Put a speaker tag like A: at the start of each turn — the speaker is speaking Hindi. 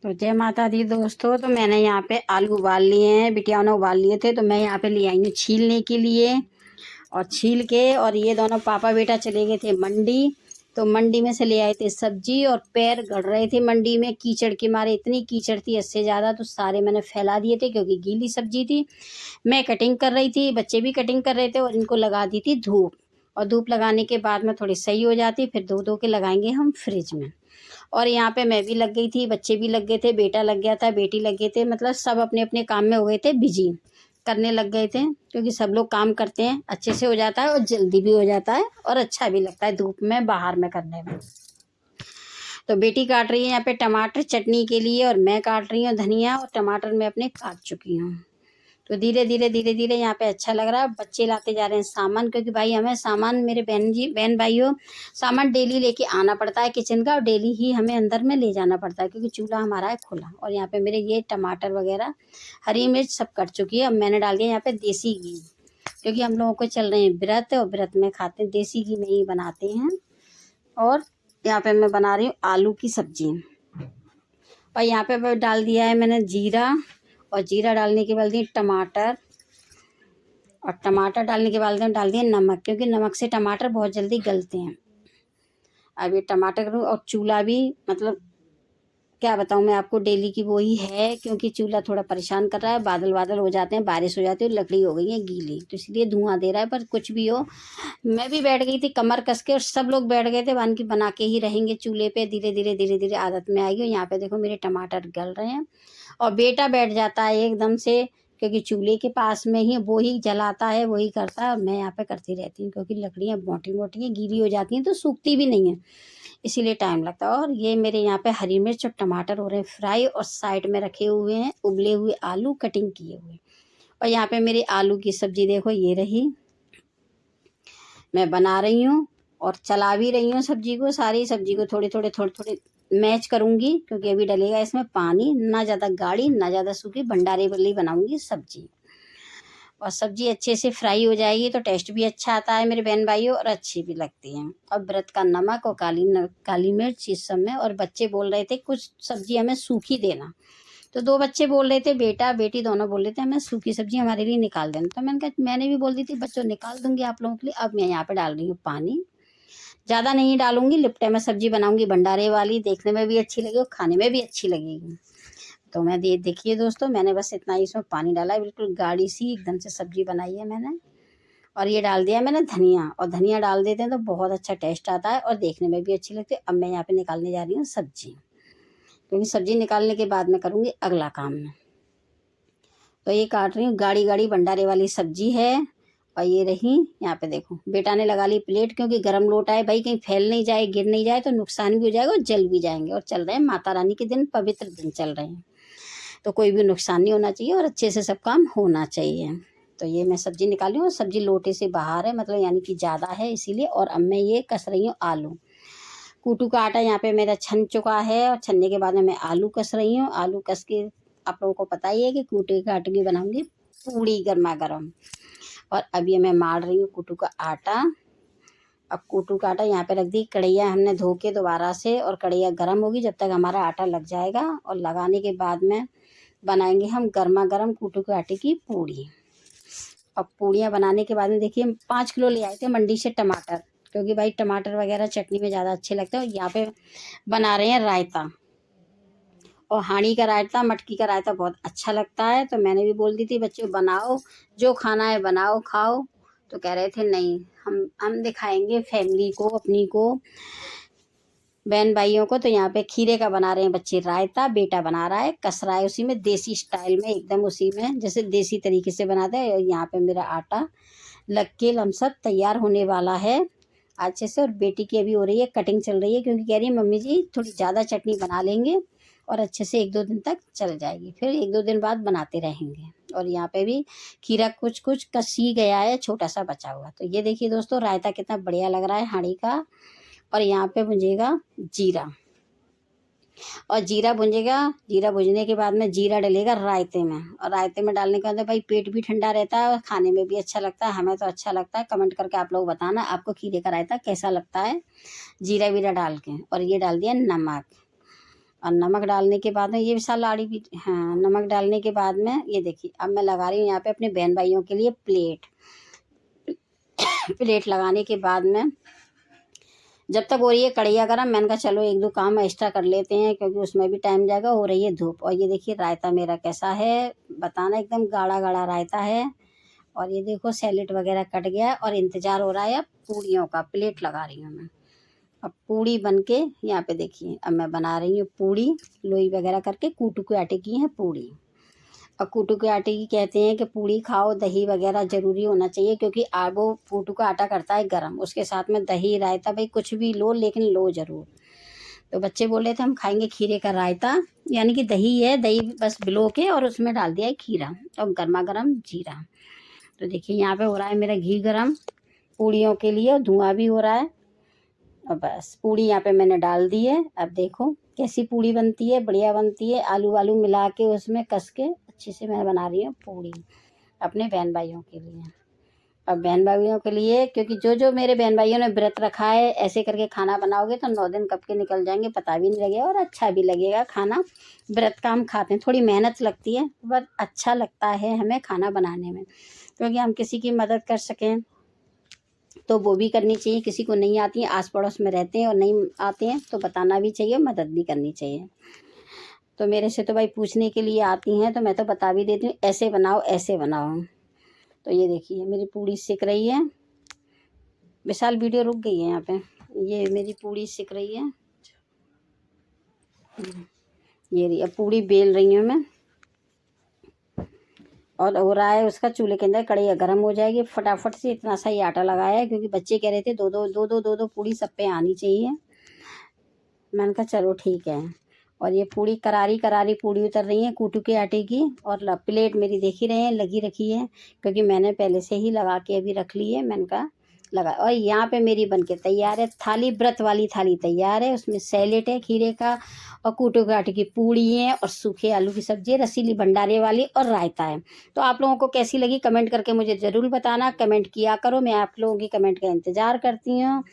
A: तो जय माता दी दोस्तों। तो मैंने यहाँ पे आलू उबाल लिए हैं, बिटिया ने उबाल लिए थे, तो मैं यहाँ पे ले आई हूँ छीलने के लिए। और छील के, और ये दोनों पापा बेटा चले गए थे मंडी। तो मंडी में से ले आए थे सब्जी, और पैर गड़ रहे थे मंडी में कीचड़ के मारे। इतनी कीचड़ थी इससे ज़्यादा, तो सारे मैंने फैला दिए थे क्योंकि गीली सब्जी थी। मैं कटिंग कर रही थी, बच्चे भी कटिंग कर रहे थे, और इनको लगा दी थी धूप। और धूप लगाने के बाद में थोड़ी सही हो जाती, फिर धो धो के लगाएंगे हम फ्रिज में। और यहाँ पे मैं भी लग गई थी, बच्चे भी लग गए थे, बेटा लग गया था, बेटी लग गए थे, मतलब सब अपने अपने काम में हो गए थे बिजी, करने लग गए थे। क्योंकि सब लोग काम करते हैं, अच्छे से हो जाता है और जल्दी भी हो जाता है और अच्छा भी लगता है धूप में बाहर में करने में। तो बेटी काट रही है यहाँ पे टमाटर चटनी के लिए, और मैं काट रही हूँ धनिया, और टमाटर मैं अपने काट चुकी हूँ। तो धीरे धीरे यहाँ पे अच्छा लग रहा है। बच्चे लाते जा रहे हैं सामान, क्योंकि भाई हमें सामान, मेरे बहन भाइयों, सामान डेली लेके आना पड़ता है किचन का, और डेली ही हमें अंदर में ले जाना पड़ता है क्योंकि चूल्हा हमारा है खुला। और यहाँ पे मेरे ये टमाटर वगैरह, हरी मिर्च सब कट चुकी है। अब मैंने डाल दिया यहाँ पे देसी घी, क्योंकि हम लोगों को चल रहे हैं व्रत, और व्रत में खाते हैं देसी घी में ही बनाते हैं। और यहाँ पे मैं बना रही हूँ आलू की सब्जी। और यहाँ पे डाल दिया है मैंने जीरा, और जीरा डालने के बाद दिए टमाटर, और टमाटर डालने के बाद डाल दिए नमक, क्योंकि नमक से टमाटर बहुत जल्दी गलते हैं। अब ये टमाटर करूँ, और चूल्हा भी, मतलब क्या बताऊँ मैं आपको, डेली की वही है, क्योंकि चूल्हा थोड़ा परेशान कर रहा है। बादल बादल हो जाते हैं, बारिश हो जाती है, लकड़ी हो गई है गीली, तो इसलिए धुआं दे रहा है। पर कुछ भी हो, मैं भी बैठ गई थी कमर कस के, और सब लोग बैठ गए थे, वन की बना के ही रहेंगे चूल्हे पे। धीरे धीरे आदत में आएगी। यहाँ पे देखो मेरे टमाटर गल रहे हैं, और बेटा बैठ जाता है एकदम से, क्योंकि चूल्हे के पास में ही वो ही जलाता है, वही करता है, और मैं यहाँ पे करती रहती हूँ, क्योंकि लकड़ियाँ मोटी मोटी हैं, गीली हो जाती हैं तो सूखती भी नहीं है, इसीलिए टाइम लगता है। और ये मेरे यहाँ पे हरी मिर्च और टमाटर हो रहे हैं फ्राई, और साइड में रखे हुए हैं उबले हुए आलू कटिंग किए हुए। और यहाँ पे मेरी आलू की सब्जी देखो ये रही, मैं बना रही हूँ और चला भी रही हूँ सब्जी को। सारी सब्जी को थोड़े थोड़े मैच करूँगी, क्योंकि अभी डलेगा इसमें पानी, ना ज़्यादा गाढ़ी ना ज़्यादा सूखी, भंडारे वाली बनाऊँगी सब्जी। और सब्जी अच्छे से फ्राई हो जाएगी तो टेस्ट भी अच्छा आता है मेरे बहन भाइयों, और अच्छी भी लगती हैं। और व्रत का नमक और काली मिर्च इस सब में। और बच्चे बोल रहे थे कुछ सब्जी हमें सूखी देना, तो 2 बच्चे बोल रहे थे, बेटा बेटी दोनों बोल रहे थे हमें सूखी सब्जी हमारे लिए निकाल देना। तो मैंने कहा, मैंने भी बोल दी थी बच्चों निकाल दूंगी आप लोगों के लिए। अब मैं यहाँ पे डाल रही हूँ पानी, ज़्यादा नहीं डालूंगी, लिपटे में सब्जी बनाऊंगी भंडारे वाली, देखने में भी अच्छी लगेगी और खाने में भी अच्छी लगेगी। तो मैं देखिए दोस्तों, मैंने बस इतना ही इसमें पानी डाला है, बिल्कुल गाढ़ी सी एकदम से सब्जी बनाई है मैंने। और ये डाल दिया मैंने धनिया, और धनिया डाल देते हैं तो बहुत अच्छा टेस्ट आता है और देखने में भी अच्छी लगती है। अब मैं यहाँ पे निकालने जा रही हूँ सब्जी, क्योंकि सब्जी निकालने के बाद में करूँगी अगला काम में। तो ये काट रही हूँ, गाढ़ी गाढ़ी भंडारे वाली सब्जी है। और ये रही, यहाँ पे देखो बेटा ने लगा ली प्लेट, क्योंकि गर्म लोटा है भाई, कहीं फैल नहीं जाए, गिर नहीं जाए तो नुकसान भी हो जाएगा और जल भी जाएंगे। और चल रहे हैं माता रानी के दिन, पवित्र दिन चल रहे हैं, तो कोई भी नुकसान नहीं होना चाहिए और अच्छे से सब काम होना चाहिए। तो ये मैं सब्जी निकाली हूँ, सब्जी लोटे से बाहर है, मतलब यानी कि ज़्यादा है इसीलिए। और अब मैं ये कस रही हूँ आलू। कूटू का आटा यहाँ पे मेरा छन चुका है, और छनने के बाद में मैं आलू कस रही हूँ। आलू कस के, आप लोगों को पता ही है कि कूटे के आटे की बनाऊंगी पूड़ी गर्मा गर्म। और अब ये मैं मार रही हूँ कूटू का आटा। अब कूटू का आटा यहाँ पे रख दी, कढ़ैया हमने धो के दोबारा से, और कढ़ैया गर्म होगी जब तक हमारा आटा लग जाएगा। और लगाने के बाद में बनाएंगे हम गर्मा गर्म कूटू के आटे की पूड़ी। अब पूड़ियाँ बनाने के बाद में देखिए 5 किलो ले आए थे मंडी से टमाटर, क्योंकि भाई टमाटर वगैरह चटनी में ज़्यादा अच्छे लगते हैं। और यहाँ पे बना रहे हैं रायता, और हांडी का रायता, मटकी का रायता बहुत अच्छा लगता है। तो मैंने भी बोल दी थी बच्चों बनाओ, जो खाना है बनाओ खाओ। तो कह रहे थे नहीं, हम दिखाएंगे फैमिली को, अपनी को, बहन भाइयों को। तो यहाँ पे खीरे का बना रहे हैं बच्चे रायता, बेटा बना रहा है, कस रहा है उसी में, देसी स्टाइल में एकदम, उसी में जैसे देसी तरीके से बनाते हैं। और यहाँ पे मेरा आटा लग के लमसम तैयार होने वाला है अच्छे से। और बेटी की अभी हो रही है कटिंग, चल रही है, क्योंकि कह रही है मम्मी जी थोड़ी ज़्यादा चटनी बना लेंगे और अच्छे से 1-2 दिन तक चल जाएगी, फिर 1-2 दिन बाद बनाते रहेंगे। और यहाँ पे भी खीरा कुछ कुछ कस ही गया है, छोटा सा बचा हुआ। तो ये देखिए दोस्तों, रायता कितना बढ़िया लग रहा है हांडी का। और यहाँ पे भुंजेगा जीरा, और जीरा भुंजेगा, जीरा भुंजने के बाद में जीरा डलेगा रायते में। और रायते में डालने के बाद भाई पेट भी ठंडा रहता है और खाने में भी अच्छा लगता है, हमें तो अच्छा लगता है। कमेंट करके आप लोग बताना आपको खीरे का रायता कैसा लगता है जीरा वीरा डाल के। और ये डाल दिया नमक, और नमक डालने के बाद में ये विशाल लाड़ी भी, हाँ, नमक डालने के बाद में ये देखिए अब मैं लगा रही हूँ यहाँ पे अपने बहन भाइयों के लिए प्लेट। प्लेट लगाने के बाद में जब तक हो रही है कढ़ैया गरम, मैंने कहा चलो एक दो काम एक्स्ट्रा कर लेते हैं क्योंकि उसमें भी टाइम जाएगा। हो रही है धूप। और ये देखिए रायता मेरा कैसा है बताना, एकदम गाढ़ा गाढ़ा रायता है। और ये देखो सैलेड वगैरह कट गया और इंतज़ार हो रहा है अब पूड़ियों का। प्लेट लगा रही हूँ मैं। अब पूड़ी बन के यहाँ पे देखिए अब मैं बना रही हूँ पूड़ी। लोई वगैरह करके कूटू के आटे की है पूड़ी। और कूटू के आटे की कहते हैं कि पूड़ी खाओ, दही वगैरह ज़रूरी होना चाहिए क्योंकि वो कूटू का आटा करता है गरम। उसके साथ में दही रायता भाई कुछ भी लो, लेकिन लो ज़रूर। तो बच्चे बोल रहे थे हम खाएंगे खीरे का रायता, यानी कि दही है, दही बस भिगो के और उसमें डाल दिया है खीरा और गर्मा गर्म जीरा। तो देखिए यहाँ पे हो रहा है मेरा घी गरम पूड़ियों के लिए और धुआं भी हो रहा है। और बस पूड़ी यहाँ पे मैंने डाल दी है। अब देखो कैसी पूड़ी बनती है, बढ़िया बनती है। आलू वालू मिला के उसमें कस के अच्छे से मैं बना रही हूँ पूड़ी अपने बहन भाइयों के लिए। अब बहन भाइयों के लिए क्योंकि जो जो मेरे बहन भाइयों ने व्रत रखा है, ऐसे करके खाना बनाओगे तो 9 दिन कब के निकल जाएंगे पता भी नहीं लगेगा और अच्छा भी लगेगा खाना। व्रत का हम खाते हैं, थोड़ी मेहनत लगती है बट अच्छा लगता है हमें खाना बनाने में, क्योंकि हम किसी की मदद कर सकें तो वो भी करनी चाहिए। किसी को नहीं आती है, आस पड़ोस में रहते हैं और नहीं आते हैं तो बताना भी चाहिए, मदद भी करनी चाहिए। तो मेरे से तो भाई पूछने के लिए आती हैं तो मैं तो बता भी देती हूँ ऐसे बनाओ ऐसे बनाओ। तो ये देखिए मेरी पूड़ी सिक रही है। विशाल वीडियो रुक गई है यहाँ पे। ये मेरी पूड़ी सिक रही है। ये रही अब पूड़ी बेल रही हूँ मैं। और हो रहा है उसका चूल्हे के अंदर कढ़ाई गर्म हो जाएगी। फटाफट से इतना सा ही आटा लगाया है क्योंकि बच्चे कह रहे थे दो पूड़ी सब पे आनी चाहिए। मैंने कहा चलो ठीक है। और ये पूड़ी करारी करारी पूड़ी उतर रही है कूटू के आटे की। और प्लेट मेरी देख ही रहे हैं लगी रखी है क्योंकि मैंने पहले से ही लगा के अभी रख ली है। मैंने कहा लगा। और यहाँ पे मेरी बनके तैयार है थाली, व्रत वाली थाली तैयार है। उसमें सैलेड है खीरे का और कूटू के आटे की पूड़ी है और सूखे आलू की सब्जी, रसीली भंडारे वाली और रायता है। तो आप लोगों को कैसी लगी कमेंट करके मुझे ज़रूर बताना। कमेंट किया करो, मैं आप लोगों की कमेंट का इंतज़ार करती हूँ।